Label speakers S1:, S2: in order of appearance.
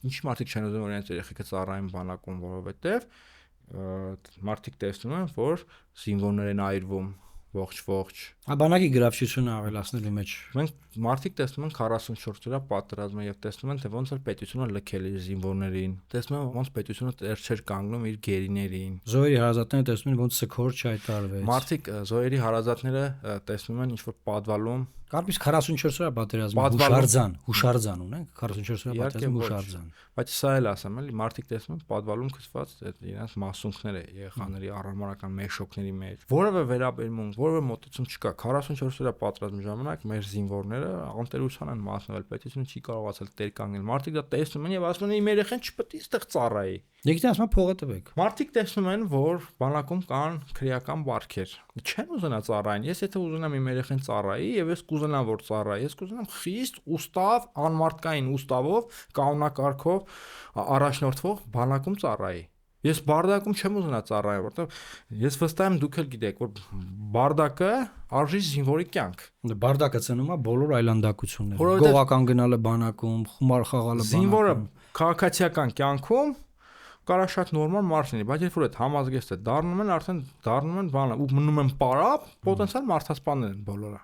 S1: Ինչ մարդիկ չեն ուզում որ իրենց երեխեքը ծառայեն բանակում, որովհետև մարդիկ տեսնում են, որ զինվորներ են այրվում ողջ։
S2: Բանակի գրավչությունը ավելացնելու մեջ
S1: Մենք մարդիկ տեսնում են 44 օրյա պատերազմը եւ տեսնում են թե ոնց որ պետությունը լքել է զինվորներին, տեսնում են ոնց պետությունը տեր չէր կանգնում իր գերիներին։
S2: Զոհերի հարազատները տեսնում են ոնց սքոր չհայտարարվեց։
S1: Մարդիկ զոհերի հարազատները տեսնում են ինչ որ պատվալում
S2: Կարծես 44 օրյա պատերազմի հուշարձան ունենք 44 օրյա պատերազմի հուշարձան։
S1: Բայց սա էլ ասեմ, էլի մարդիկ տեսնում են պատվալում գծված իրենց մասունքները երեխաների առհամարական մեշոկների մեջ։ Որևէ վերաբերմունք, որևէ մոտեցում չկա։ 44 օրյա պատերազմի ժամանակ մեր զինվորները անտերության են մասնվել, պետությունը չի կարողացել տեր կանգնել։ Մարդիկ դա տեսնում են եւ ասում են իմ երեխան չպետք է այստեղ ծառայի։
S2: Եկեք ասում փողը տվեք։
S1: Մարդիկ տեսնում են, որ բանակում կան քրեական բարքեր։ Չեն ուզենա ծառային։ Ես եթե ուզենամ իմ երեխան ծառայի եւ ես կուզենամ որ ծառայի, ես կուզենամ խիստ ուստավ, անմարդկային ուստավով, կանոնակարգով առաջնորդվող բանակում ծառայի։ Ես բարդակում չեմ ուզենա ծառայել, որտեղ ես վստահ եմ դուք էլ գիտեք, որ բարդակը արժի զինվորի կյանք։
S2: Բարդակը ծնում է բոլոր այլանդակությունները։ Գողական գնալը բանակում, խմար խաղալը բանակում։
S1: Զինվորը քաղաքացիական կյանքում կարա շատ նորմալ մարդ լինի, բայց երբ որ այդ համազգեստը դառնում են, արդեն դառնում են բանը ու մնում են պարապ, պոտենցիալ մարդասպաններ են բոլորը։